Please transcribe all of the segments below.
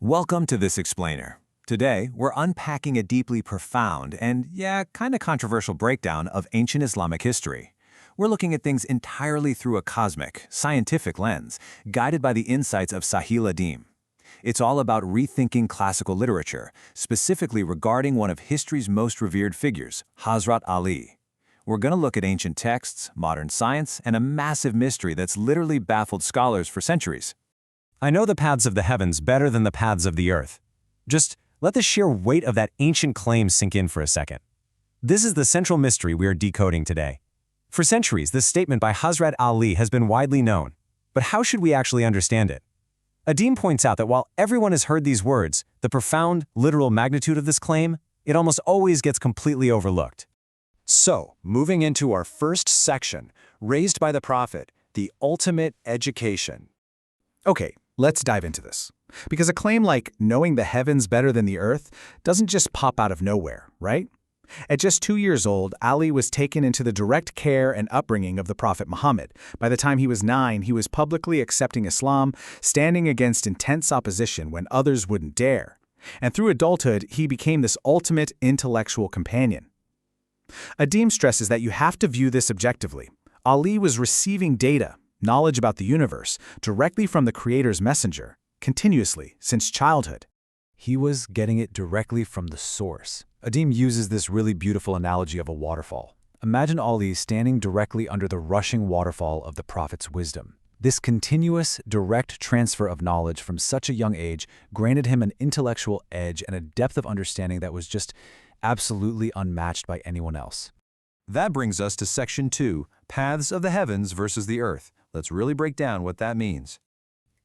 Welcome to This Explainer. Today, we're unpacking a deeply profound and, kind of controversial breakdown of ancient Islamic history. We're looking at things entirely through a cosmic, scientific lens, guided by the insights of Sahil Adeem. It's all about rethinking classical literature, specifically regarding one of history's most revered figures, Hazrat Ali. We're going to look at ancient texts, modern science, and a massive mystery that's literally baffled scholars for centuries. I know the paths of the heavens better than the paths of the earth. Just let the sheer weight of that ancient claim sink in for a second. This is the central mystery we are decoding today. For centuries, this statement by Hazrat Ali has been widely known. But how should we actually understand it? Adeem points out that while everyone has heard these words, the profound, literal magnitude of this claim, it almost always gets completely overlooked. So, moving into our first section, raised by the Prophet, the ultimate education. Okay, let's dive into this. Because a claim like knowing the heavens better than the earth doesn't just pop out of nowhere, right? At just 2 years old, Ali was taken into the direct care and upbringing of the Prophet Muhammad. By the time he was 9, he was publicly accepting Islam, standing against intense opposition when others wouldn't dare. And through adulthood, he became this ultimate intellectual companion. Adeem stresses that you have to view this objectively. Ali was receiving data, knowledge about the universe, directly from the Creator's messenger, continuously, since childhood. He was getting it directly from the source. Adeem uses this really beautiful analogy of a waterfall. Imagine Ali standing directly under the rushing waterfall of the Prophet's wisdom. This continuous, direct transfer of knowledge from such a young age granted him an intellectual edge and a depth of understanding that was just absolutely unmatched by anyone else. That brings us to Section 2, Paths of the Heavens versus the Earth. Let's really break down what that means.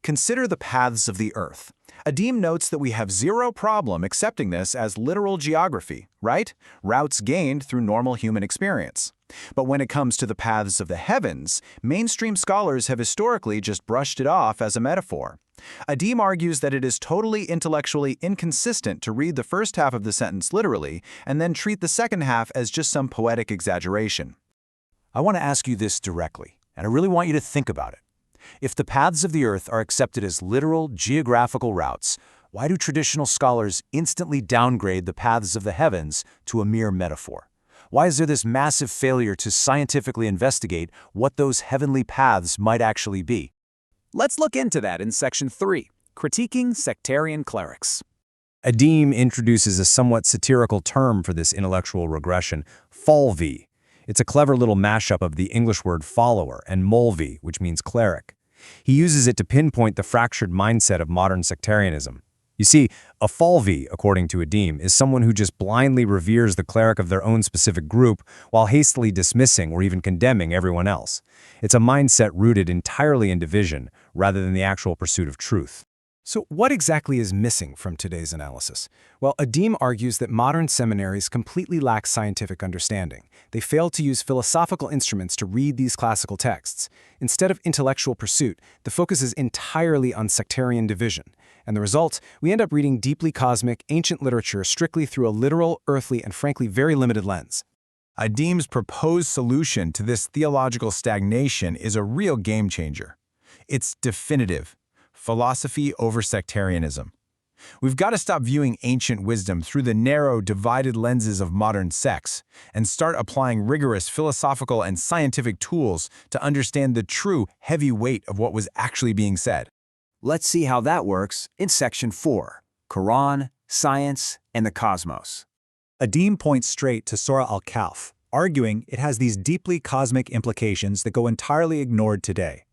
Consider the paths of the earth. Adeem notes that we have zero problem accepting this as literal geography, right? Routes gained through normal human experience. But when it comes to the paths of the heavens, mainstream scholars have historically just brushed it off as a metaphor. Adeem argues that it is totally intellectually inconsistent to read the first half of the sentence literally and then treat the second half as just some poetic exaggeration. I want to ask you this directly, and I really want you to think about it. If the paths of the earth are accepted as literal geographical routes, why do traditional scholars instantly downgrade the paths of the heavens to a mere metaphor? Why is there this massive failure to scientifically investigate what those heavenly paths might actually be? Let's look into that in Section 3, Critiquing Sectarian Clerics. Adeem introduces a somewhat satirical term for this intellectual regression, falvi. It's a clever little mashup of the English word follower and molvi, which means cleric. He uses it to pinpoint the fractured mindset of modern sectarianism. You see, a falvi, according to Adeem, is someone who just blindly reveres the cleric of their own specific group while hastily dismissing or even condemning everyone else. It's a mindset rooted entirely in division rather than the actual pursuit of truth. So what exactly is missing from today's analysis? Well, Adeem argues that modern seminaries completely lack scientific understanding. They fail to use philosophical instruments to read these classical texts. Instead of intellectual pursuit, the focus is entirely on sectarian division. And the result, we end up reading deeply cosmic, ancient literature strictly through a literal, earthly, and frankly very limited lens. Adeem's proposed solution to this theological stagnation is a real game changer. It's definitive. Philosophy over sectarianism. We've got to stop viewing ancient wisdom through the narrow, divided lenses of modern sects and start applying rigorous philosophical and scientific tools to understand the true heavy weight of what was actually being said. Let's see how that works in Section 4, Quran, Science, and the Cosmos. Adeem points straight to Surah Al-Kahf, arguing it has these deeply cosmic implications that go entirely ignored today.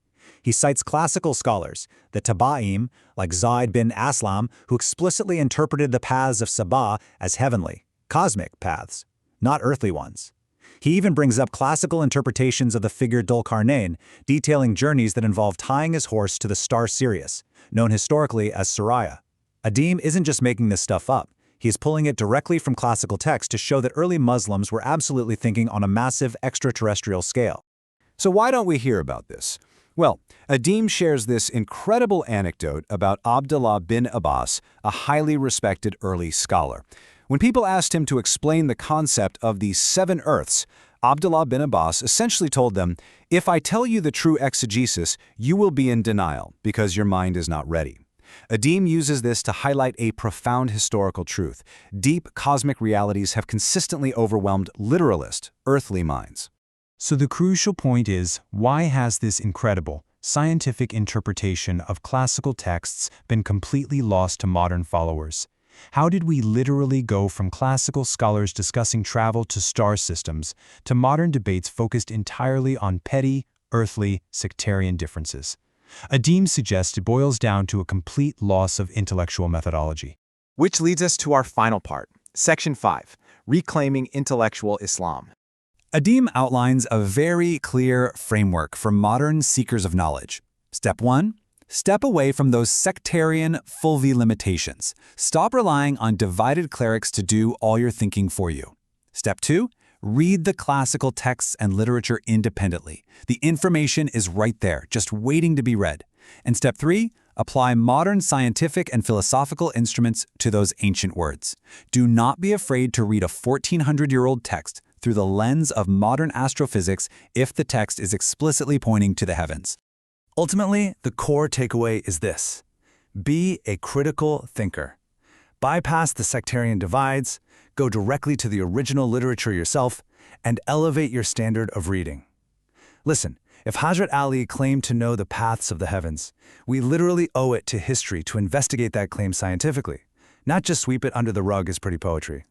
He cites classical scholars, the Tabaim, like Zayd bin Aslam, who explicitly interpreted the paths of Sabah as heavenly, cosmic paths, not earthly ones. He even brings up classical interpretations of the figure Dhul-Qarnayn, detailing journeys that involve tying his horse to the star Sirius, known historically as Suraya. Adeem isn't just making this stuff up. He is pulling it directly from classical texts to show that early Muslims were absolutely thinking on a massive extraterrestrial scale. So why don't we hear about this? Well, Adeem shares this incredible anecdote about Abdullah bin Abbas, a highly respected early scholar. When people asked him to explain the concept of the 7 earths, Abdullah bin Abbas essentially told them, "If I tell you the true exegesis, you will be in denial because your mind is not ready." Adeem uses this to highlight a profound historical truth. Deep cosmic realities have consistently overwhelmed literalist, earthly minds. So the crucial point is, why has this incredible, scientific interpretation of classical texts been completely lost to modern followers? How did we literally go from classical scholars discussing travel to star systems to modern debates focused entirely on petty, earthly, sectarian differences? Adeem suggests it boils down to a complete loss of intellectual methodology. Which leads us to our final part, Section 5, Reclaiming Intellectual Islam. Adeem outlines a very clear framework for modern seekers of knowledge. Step 1. Step away from those sectarian, full-V limitations. Stop relying on divided clerics to do all your thinking for you. Step 2. Read the classical texts and literature independently. The information is right there, just waiting to be read. And Step 3. Apply modern scientific and philosophical instruments to those ancient words. Do not be afraid to read a 1400-year-old text through the lens of modern astrophysics if the text is explicitly pointing to the heavens. Ultimately, the core takeaway is this: be a critical thinker. Bypass the sectarian divides, go directly to the original literature yourself, and elevate your standard of reading. Listen, if Hazrat Ali claimed to know the paths of the heavens, we literally owe it to history to investigate that claim scientifically, not just sweep it under the rug as pretty poetry.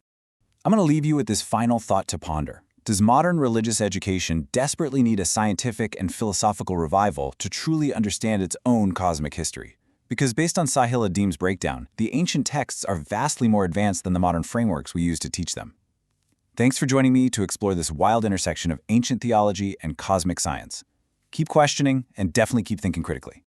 I'm going to leave you with this final thought to ponder. Does modern religious education desperately need a scientific and philosophical revival to truly understand its own cosmic history? Because based on Sahil Adeem's breakdown, the ancient texts are vastly more advanced than the modern frameworks we use to teach them. Thanks for joining me to explore this wild intersection of ancient theology and cosmic science. Keep questioning and definitely keep thinking critically.